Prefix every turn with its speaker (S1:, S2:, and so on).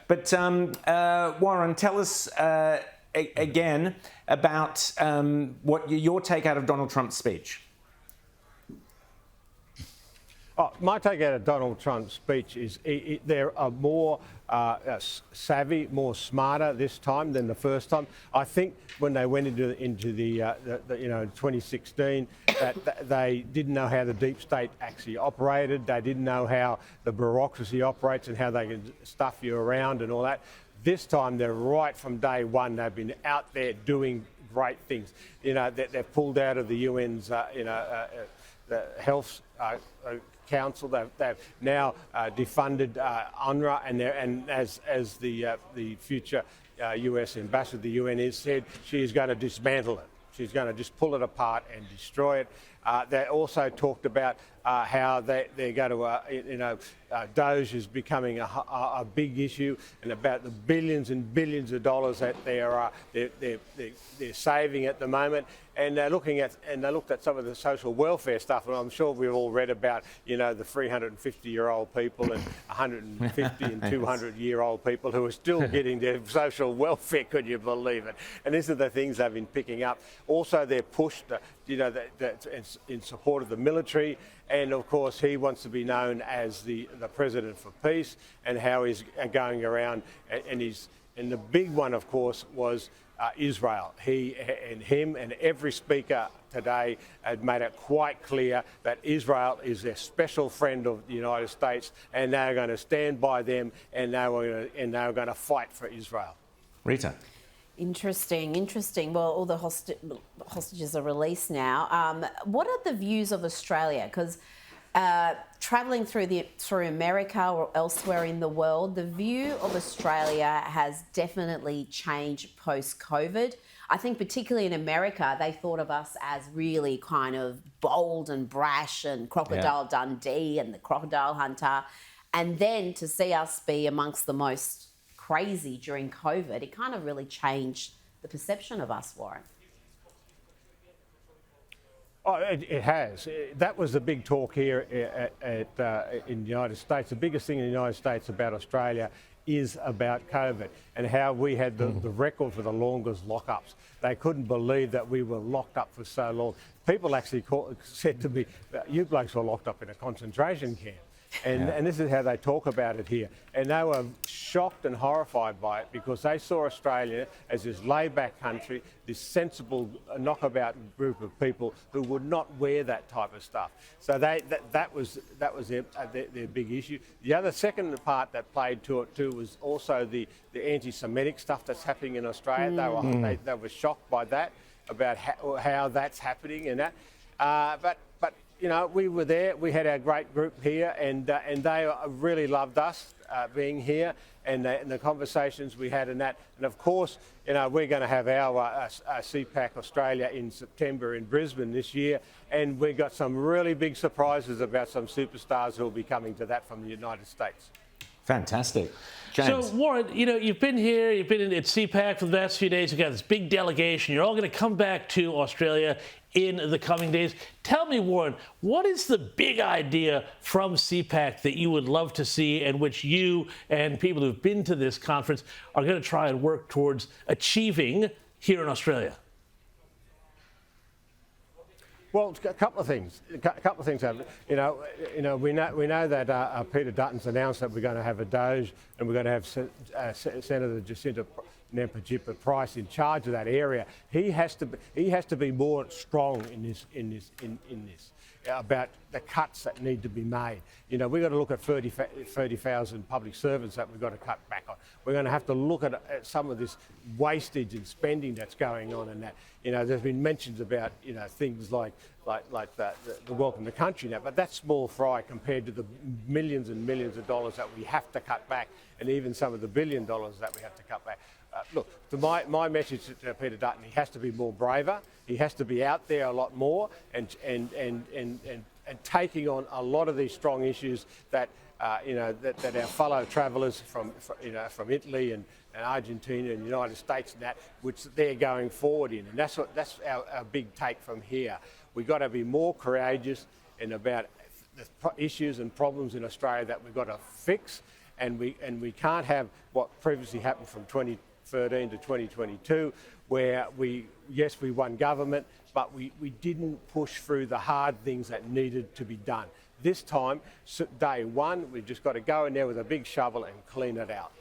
S1: But Warren, tell us again about what your take out of Donald Trump's speech.
S2: Oh, my take out of Donald Trump's speech is there are more savvy, more smarter this time than the first time. I think when they went into the 2016, that they didn't know how the deep state actually operated. They didn't know how the bureaucracy operates and how they can stuff you around and all that. This time, they're right from day one. They've been out there doing great things. They've pulled out of the UN's, the health council. They've now defunded UNRWA, and as the future US ambassador to the UN has said, she is going to dismantle it. She's going to just pull it apart and destroy it. They also talked about how they're going to, Doge is becoming a big issue, and about the billions and billions of dollars that they're saving at the moment. And they looked at some of the social welfare stuff, and I'm sure we've all read about, the 350-year-old people and 150 and 200-year-old people who are still getting their social welfare. Could you believe it? And these are the things they've been picking up. Also, they're pushed, in support of the military, and of course, he wants to be known as the president for peace, and how he's going around, and the big one, of course, was Israel. Him and every speaker today had made it quite clear that Israel is a special friend of the United States, and they're going to stand by them, and they're going to fight for Israel.
S1: Rita.
S3: Interesting. Well, all the hostages are released now. What are the views of Australia? Because travelling through America or elsewhere in the world, the view of Australia has definitely changed post-COVID. I think particularly in America, they thought of us as really kind of bold and brash and Crocodile Dundee and the Crocodile Hunter. And then to see us be amongst the most crazy during COVID, it kind of really changed the perception of us, Warren.
S2: Oh, it has. That was the big talk here in the United States. The biggest thing in the United States about Australia is about COVID and how we had the record for the longest lockups. They couldn't believe that we were locked up for so long. People actually said to me, "You blokes were locked up in a concentration camp." And this is how they talk about it here. And they were shocked and horrified by it because they saw Australia as this laid-back country, this sensible, knockabout group of people who would not wear that type of stuff. So that was their big issue. The second part that played to it too was also the anti-Semitic stuff that's happening in Australia. They were shocked by that, about how that's happening and that. But we were there. We had our great group here, and they really loved us being here, and the conversations we had and that. And of course, we're going to have our CPAC Australia in September in Brisbane this year, and we've got some really big surprises about some superstars who will be coming to that from the United States.
S1: Fantastic. James.
S4: So, Warren, you've been here, you've been at CPAC for the last few days. You've got this big delegation. You're all going to come back to Australia in the coming days. Tell me, Warren, what is the big idea from CPAC that you would love to see and which you and people who've been to this conference are going to try and work towards achieving here in Australia?
S2: Well, a couple of things. Happen. We know that Peter Dutton's announced that we're going to have a Doge, and we're going to have Senator Jacinta Price in charge of that area. He has to be more strong in this about the cuts that need to be made. We've got to look at 30,000 public servants that we've got to cut back on. We're going to have to look at some of this wastage and spending that's going on in that. There's been mentions about things like the Welcome to Country now, but that's small fry compared to the millions and millions of dollars that we have to cut back, and even some of the $1 billion that we have to cut back. Look, my message to Peter Dutton, he has to be more braver. He has to be out there a lot more and taking on a lot of these strong issues that that our fellow travellers from Italy and Argentina and the United States and that, which they're going forward in, and that's our big take from here. We've got to be more courageous and about the issues and problems in Australia that we've got to fix. and we can't have what previously happened from 2013 to 2022, where we won government, but we didn't push through the hard things that needed to be done. This time, day one, we've just got to go in there with a big shovel and clean it out.